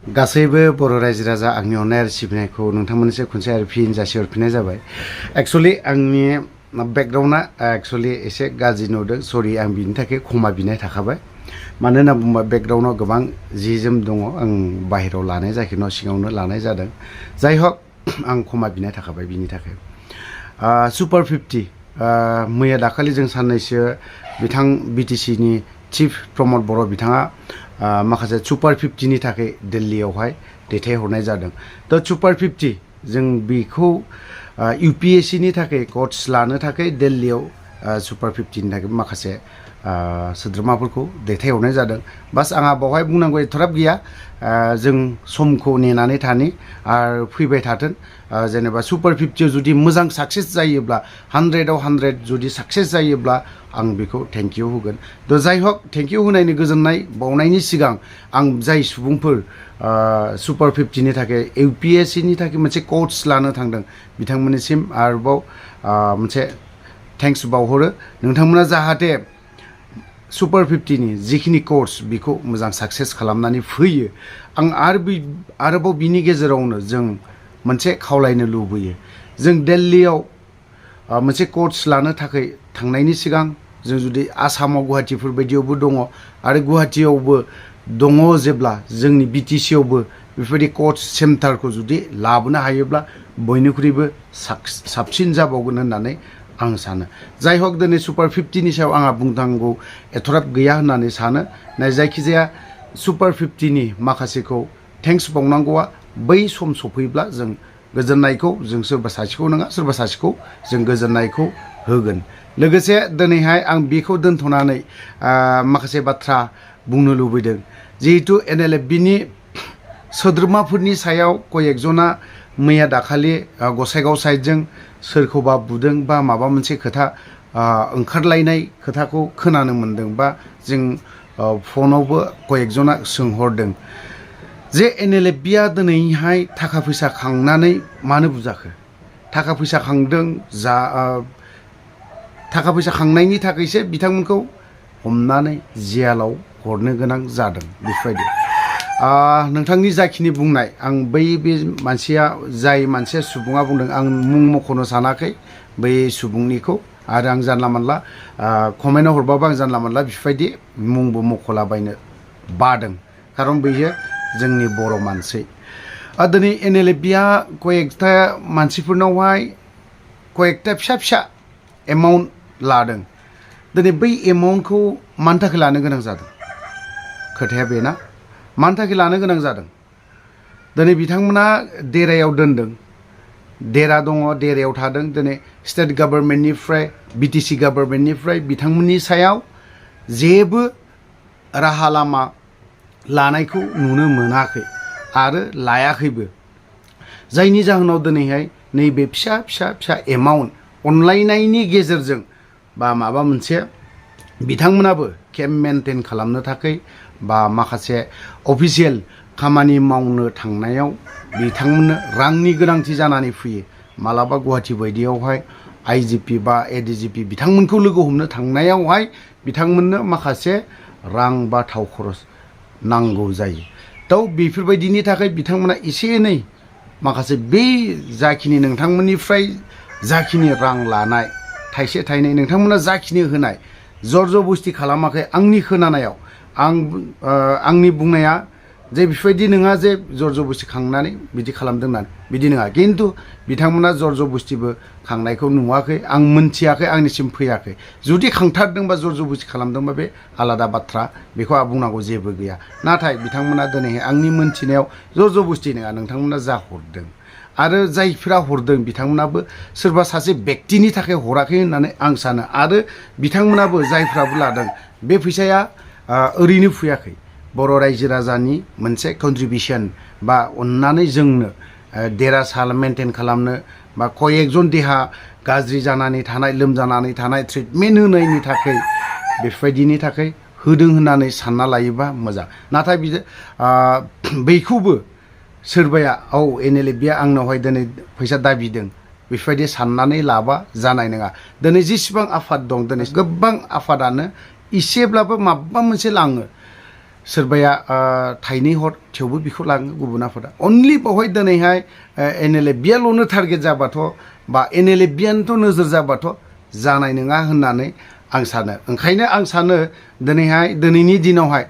गासैबो बर' रायजो राजा आंनि अननाय आरो सिबिनायखौ नोंथांमोननिसिम खनसे आरो फिन जासिहरफिननाय जाबाय। एक्चुअली आंनि बेकग्राउन्डआ एक्चुअली एसे गाज्रि नुदों, सरि आं बिनि थाखाय क्षमा बिनाय थाखाबाय। मानो होनना बुङोबा बेकग्राउन्डआव गोबां जि जोम दङ, आं बाहेरायाव लानाय जायाखै, न' सिङावनो लानाय जादों। जाय हक आं क्षमा बिनाय थाखाबाय बिनि थाखाय। सुपार 50 मैया दाखालि जों साननैसो बिथां बिटिसिनि चिफ प्रमद बर' बिथाङा माखासे सुपार 50 नि थाखाय दिल्लीयावहाय दैथायहरनाय जादों। दा सुपार 50 जों बेखौ UPSC नि थाखाय क'च लानो थाखाय दिल्लीयाव सुपार 50 नि थाखाय माखासे सोद्रोमाफोरखौ दैथायहरनाय जादों। बास आंहा बावहाय बुंनांगौ एथ'राब गैया। जों समखौ नेनानै थानि आरो फैबाय थाथों। जेनेबा सुपार 50 जुदि मोजां साक्सेस जायोब्ला 100आव 100 जुदि साक्सेस जायोब्ला आं बेखौ थेंक इउ होगोन। थ' जाय हक थेंक इउ होनायनि गोजोननाय बावनायनि सिगां आं जाय सुबुंफोर सुपार 50 नि थाखाय UPSC नि थाखाय मोनसे क'च लानो थांदों बिथांमोननिसिम आरोबाव मोनसे थेंक्स बावहरो। नोंथांमोना जाहाथे सुपार 50 नि जिखिनि कर्स बेखौ मोजां साक्सेस खालामनानै फैयो। आं आरोबाव बिनि गेजेरावनो जों मोनसे खावलायनो लुबैयो। जों दिल्लीयाव मोनसे कर्स लानो थाखाय थांनायनि सिगां जों जुदि आसामाव गुवाहाटीफोर बायदियावबो दङ आरो गुवाहाटीयावबो दङ, जेब्ला जोंनि BTC आवबो बेफोरबायदि कर्स सेन्टारखौ जुदि लाबोनो हायोब्ला बयनिख्रुइबो साबसिन जाबावगोन होननानै आं सानो। जाय हक दिनै सुपार 50 नि सायाव आंहा बुंनांगौ एथ'राब गैया होननानै सानो। जायखिजाया सुपार 50 नि माखासेखौ थेंक्स बावनांगौआ बै सम सफैब्ला जों गोजोननायखौ जों सोरबा सासेखौ नङा सोरबा सासेखौ जों गोजोननायखौ होगोन। लोगोसे दिनैहाय आं बेखौ दोनथ'नानै माखासे बाथ्रा बुंनो लुबैदों। जिहेतु NLFB नि सोद्रोमाफोरनि सायाव कयेकजना मैया दाखालि गसाइगाव साइडजों सोरखौबा बुदों बा माबा मोनसे खोथा ओंखारलायनाय खोथाखौ खोनानो मोन्दों बा जों फनावबो कयेकजना सोंहरदों जे NLFB आ दिनैहाय थाखा फैसा खांनानै मानो बुजाखो? थाखा फैसा खांदों, थाखा फैसा खांनायनि थाखायसो बिथांमोनखौ हमनानै जेलाव हरनो गोनां जादों। बेफोरबायदि नोंथांनि जाखिनि बुंनाय, आं बे मानसिया जाय मानसिया सुबुङा बुंदों, आं मुं मख'नो सानाखै बै सुबुंनिखौ। आरो आं जानला मानला कमेन्टआव हरबाबो आं जानला मानला बेफोरबायदि मुंबो मख'लाबायनो बादों, खारन बेयो जोंनि बर' मानसि। दिनै NLFB आ कयेकथा मानसिफोरनावहाय कयेकथा फिसा फिसा एमाउन्ट लादों। दिनै बै एमाउन्टखौ मानि थाखाय लानो गोनां जादों? खोथाया बेना, मानि थाखाय लानो गोनां जादों? दिनै बिथांमोना देरायाव दोनदों, देरा दङ, देरायाव थादों। दिनै स्टेट गभर्नमेन्टनिफ्राय BTC गभर्नमेन्टनिफ्राय बिथांमोननि सायाव जेबो राहा लामा लानायखौ नुनो मोनाखै आरो लायाखैबो। जायनि जाहोनाव दिनैहाय नैबे फिसा फिसा फिसा एमाउन्ट अनलायनायनि गेजेरजों बा माबा मोनसे बिथांमोनाबो केम्प मेनटेन खालामनो थाखाय बा माखासे अफिसियेल खामानि मावनो थांनायाव बिथांमोननो रांनि गोनांथि जानानै फैयो। मालाबा गुवाहाटी बायदियावहाय IGP बा ADGP बिथांमोनखौ लोगो हमनो थांनायावहाय बिथांमोननो माखासे रां बा थाव खरस नांगौ जायो। थ' बेफोरबायदिनि थाखाय बिथांमोना एसे एनै माखासे बै जाखिनि नोंथांमोननिफ्राय जाखिनि रां लानाय थाइसे थाइनै नोंथांमोना जाखिनि होनाय जर जबस्ति खालामाखै। आंनि खोनानायाव आंनि बुंनाया जे बेफोरबायदि नङा जे जर जबस्ति खांनानै बिदि खालामदों होननानै, बिदि नङा। खिन्थु बिथांमोना जर जबस्तिबो खांनायखौ नुवाखै, आं मोनथियाखै, आंनिसिम फैयाखै। जुदि खांथारदोंबा जर जबस्ति खालामदोंबा बे आलादा बाथ्रा, बेखौ आं बुंनांगौ जेबो गैया। नाथाय बिथांमोना दिनैहाय आंनि मोनथिनायाव जर जबस्ति नङा, नोंथांमोना जा हरदों आरो जायफोरा हरदों बिथांमोनाबो सोरबा सासे बेक्तिनि थाखाय हराखै होननानै आं सानो। आरो बिथांमोनाबो जायफ्राबो लादों बे फैसाया ओरैनो फैयाखै। बर' रायजो राजानि मोनसे कन्ट्रिबिउसन बा अननानै जोंनो देरासाल मेनटेन खालामनो बा कयेकजन देहा गाज्रि जानानै थानाय, लोमजानानै थानाय ट्रिटमेन्ट होनायनि थाखाय बेफोरबायदिनि थाखाय होदों होननानै सानना लायोबा मोजां। नाथाय बैखौबो सोरबाया NLFB आ आंनावहाय दिनै फैसा दाबिदों बेफोरबायदि साननानै लाबा जानाय नङा। दिनै जेसेबां आफाद दं, दिनै गोबां आफादानो इसेब्लाबो माबा मोनसे लाङो। सोरबाया थाइनै हर थेवबो बेखौ लाङो गुबुन आफादा अनलि बावहाय दिनैहाय NLFB'ल'नो टारगेट जाबाथ' बा NLFB'आनोथ' नोजोर जाबाथ' जानाय नङा होननानै आं सानो ओंखायनो आं सानो दिनैनि दिनावहाय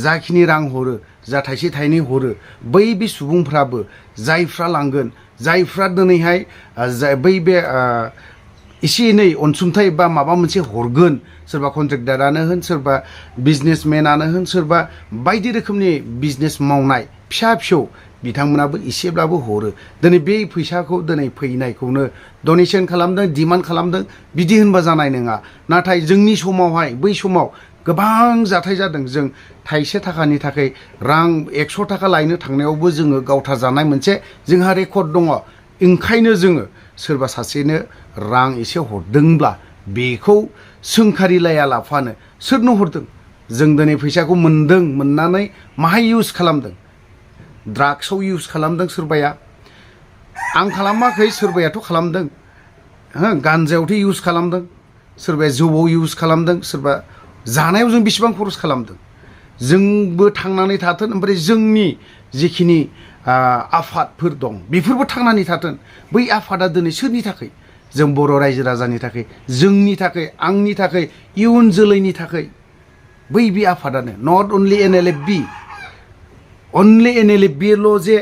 जाखिनि रां हरो जा थाइसे थाइनै हरो बै बे सुबुंफ्राबो जायफ्रा लांगोन जायफ्रा दिनैहाय बै बे एसे एनै अनसुंथाइ बा माबा मोनसे हरगोन सोरबा कन्ट्रेक्टारानो होन सोरबा बिजनेसमेनानो होन सोरबा बायदि रोखोमनि बिजनेस मावनाय फिसा फिसौ बिथांमोनाबो एसेब्लाबो हरो दिनै बे फैसाखौ दिनै फैनायखौनो डनेसन खालामदों डिमान्ड खालामदों बिदि होनबा जानाय नङा नाथाय जोंनि समावहाय बै समाव गोबां जाथाय जादों जों थाइसे थाखानि थाखाय रां 100 थाखा लायनो थांनायावबो जोङो गावथार जानाय मोनसे जोंहा रेकर्ड दङ ओंखायनो जोङो सोरबा सासेनो रां एसे हरदोंब्ला बेखौ सोंखारिलाया लाफानो सोरनो हरदों जों दिनै फैसाखौ मोनदों मोननानै माहाय इउज खालामदों ड्राग्सआव इउज खालामदों सोरबाया आं खालामाखै सोरबायाथ' खालामदों गान्जायावथ' इउज खालामदों सोरबाया जौआव इउज खालामदों सोरबा जानायाव जों बेसेबां खरस खालामदों जोंबो थांनानै थाथों ओमफ्राय जोंनि जिखिनि आफादफोर दं बेफोरबो थांनानै थाथों बै आफादा दिनै सोरनि थाखाय जों बर' रायजो राजानि थाखाय जोंनि थाखाय आंनि थाखाय इयुन जोलैनि थाखाय बै बे आफादानो नट अनलि NLFB'ल' जे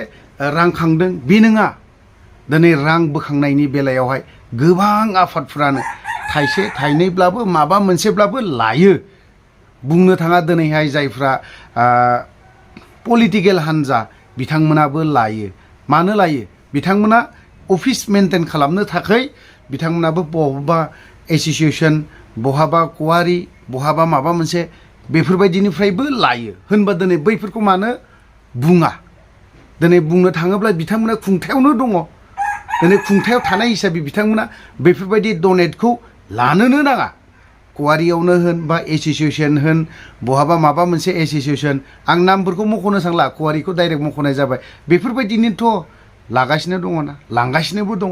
रां खांदों बे नङा दिनै रां बोखांनायनि बेलायावहाय गोबां आफादफ्रानो थाइसे थाइनैब्लाबो माबा मोनसेब्लाबो लायो बुंनो थाङा दिनैहाय जायफ्रा पलिटिकेल हान्जा बिथांमोनाबो लायो मानो लायो बिथांमोना अफिस मेनटेन खालामनो थाखाय बिथांमोनाबो बहाबा एसोसिएसन बहाबा कवारि बहाबा माबा मोनसे बेफोरबायदिनिफ्रायबो लायो होनबा दिनै बैफोरखौ मानो बुङा दिनै बुंनो थाङोब्ला बिथांमोना खुंथायावनो दङ दिनै खुंथायाव थानाय हिसाबै बिथांमोना बेफोरबायदि डनेटखौ लानोनो नाङा कवारियावनो होन बा एसोसिएसन होन बहाबा माबा मोनसे एसोसिएसन आं नामफोरखौ मख'नो थांला कवारिखौ डाइरेक्ट मख'नाय जाबाय बेफोरबायदिनोथ' लागासिनो दङ ना लांगासिनोबो दङ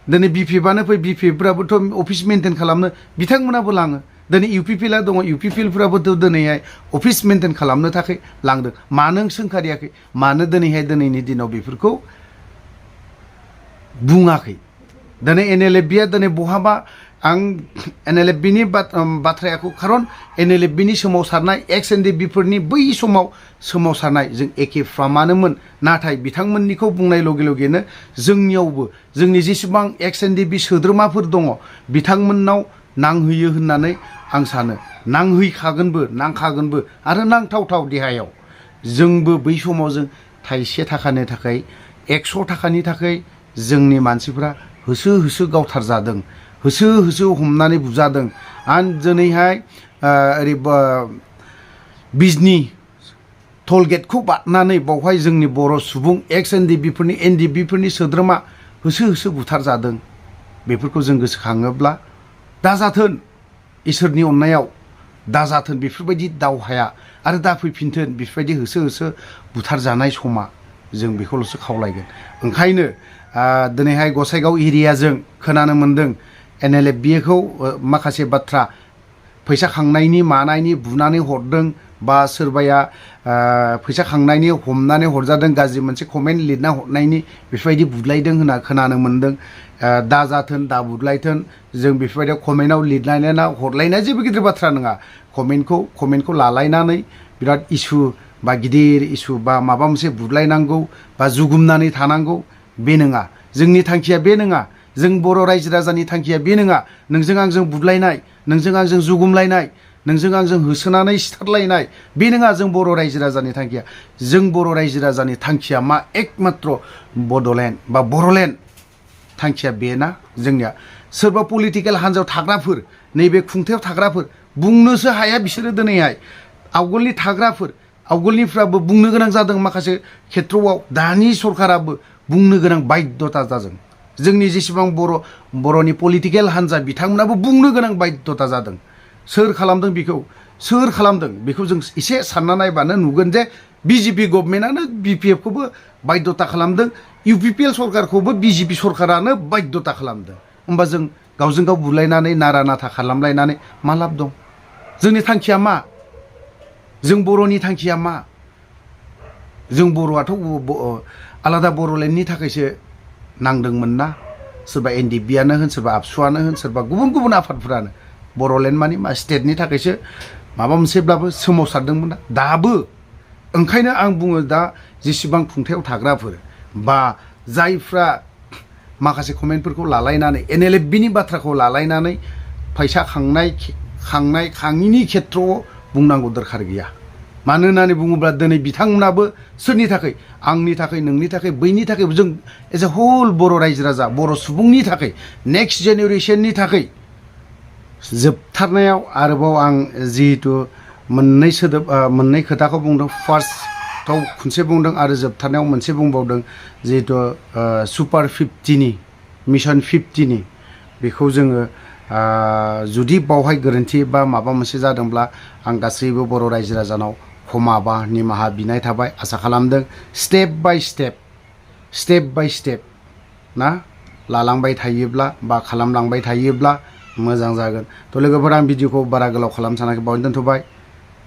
दिनै बिपिएफआनो फै बिपिएफफ्राबोथ' अफिस मेनटेन खालामनो बिथांमोनाबो लाङो दिनै इउपिपिएलआ दङ इउपिपिएलफ्राबोथ' दिनैहाय अफिस मेनटेन खालामनो थाखाय लांदों मानो सोंखारियाखै मानो दिनैहाय दिनैनि दिनाव बेफोरखौ बुङाखै दिनै NLFB'आ दिनै बहाबा आं NLFBनि बाथ्रायाखौ खारन NLFBनि सोमावसारनाय XNDBफोरनि बै समाव सोमावसारनाय जों एखेफ्रामानोमोन नाथाय बिथांमोननिखौ बुंनाय लगे लगेनो जोंनियावबो जोंनि जेसेबां XNDB सोद्रोमाफोर दङ बिथांमोननाव नांहोयो होननानै आं सानो नांहैखागोनबो नांखागोनबो आरो नांथावथाव देहायाव जोंबो बै समाव जों थाइसे थाखानि थाखाय 100 थाखानि थाखाय जोंनि मानसिफ्रा होसो होसो गावथार जादों होसो होसो हमनानै बुजादों आरो दिनैहाय ओरै बिजनि टल गेटखौ बारनानै बावहाय जोंनि बर' सुबुं XNDBफोरनि NDBफोरनि सोद्रोमा होसो होसो बुथार जादों बेफोरखौ जों गोसोखाङोब्ला दाजाथों इसोरनि अननायाव दाजाथों बेफोरबायदि दावहाया आरो दाफैफिनथों बेफोरबायदि होसो होसो बुथार जानाय समा जों बेखौल'सो खावलायगोन ओंखायनो दिनैहाय गसाइगाव एरियाजों खोनानो मोन्दों NLFBखौ माखासे बाथ्रा फैसा खांनायनि मानायनि बुनानै हरदों बा सोरबाया फैसा खांनायनि हमनानै हरजादों गाज्रि मोनसे कमेन्ट लिरना हरनायनि बेफोरबायदि बुदलायदों होनना खोनानो मोन्दों दा जाथों दा बुदलायथों जों बेफोरबायदि कमेन्टआव लिरलायना हरलायनाया जेबो गिदिर बाथ्रा नङा कमेन्टखौ लालायनानै बिराद इसु बा गिदिर इसु बा माबा मोनसे बुदलायनांगौ बा जुगुमनानै थानांगौ बे नङा जोंनि थांखिया बे नङा जों बर' रायजो राजानि थांखिया बे नङा नोंजों आंजों बुदलायनाय नोंजों आंजों जुगुमलायनाय नोंजों आंजों होसोनानै सिथारलायनाय बे नङा जों बर' रायजो राजानि थांखिया जों बर' रायजो राजानि थांखिया मा एकमात्र बड'लेण्ड बा बर'लेण्ड थांखिया बेना जोंनिया सोरबा पलिटिकेल हान्जायाव थाग्राफोर नैबे खुंथायाव थाग्राफोर बुंनोसो हाया बिसोरो दिनैहाय आवगोलनि थाग्राफोर आवगोलनिफ्राबो बुंनो गोनां जादों माखासे खेथ्रआव दानि सरकाराबो बुंनो गोनां बाध्यता जादों जोंनि जेसेबां बर'नि पलिटिकेल हान्जा बिथांमोनाबो बुंनो गोनां बाध्यता जादों सोर खालामदों बेखौ जों एसे सानना नायबानो नुगोन जे बिजेपि गभर्नमेन्टआनो बिपिएफखौबो बाध्यता खालामदों इउपिपिएल सरकारखौबो बिजेपि सरकारानो बाध्यता खालामदों होमबा जों गावजों गाव बुलायनानै नारा नाथा खालामलायनानै मा लाब दं जोंनि थांखिया मा जों बर'नि थांखिया मा जों बर'आथ' आलादा बर'लेण्डनि थाखायसो नांदोंमोन ना सोरबा एनडिपिआनो होन सोरबा आबसुआनो होन सोरबा गुबुन गुबुन आफादफोरानो बर'लेण्ड माने मा स्टेटनि थाखायसो माबा मोनसेब्लाबो सोमावसारदोंमोन ना दाबो ओंखायनो आं बुङो दा जेसेबां खुंथायाव थाग्राफोर बा जायफ्रा माखासे कमेन्टफोरखौ लालायनानै NLFBनि बाथ्राखौ लालायनानै फैसा खाङिनि खेथ्रआव बुंनांगौ दरखार गैया मानो होननानै बुङोब्ला दिनै बिथांमोनाबो सोरनि थाखाय आंनि थाखाय नोंनि थाखाय बैनि थाखाय जों एज ए होल बर' रायजो राजा बर' सुबुंनि थाखाय नेक्स्ट जेनेरेसननि थाखाय जोबथारनायाव आरोबाव आं जिहेतु मोननै खोथाखौ बुंदों फार्स्टआव खनसे बुंदों आरो जोबथारनायाव मोनसे बुंबावदों जिहेतु सुपार 50नि मिशन 50नि बेखौ जोङो जुदि बावहाय गोरोन्थि बा माबा मोनसे जादोंब्ला आं गासैबो बर' रायजो राजानाव क्षमा बा निमाहा बिनाय थाबाय आसा खालामदों स्टेप बाय स्टेप ना लालांबाय थायोब्ला बा खालामलांबाय थायोब्ला मोजां जागोन थ' लोगोफोर आं भिडिअखौ बारा गोलाव खालामनो सानाखै बावनो दोनथ'बाय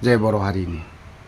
जय बर' हारिनि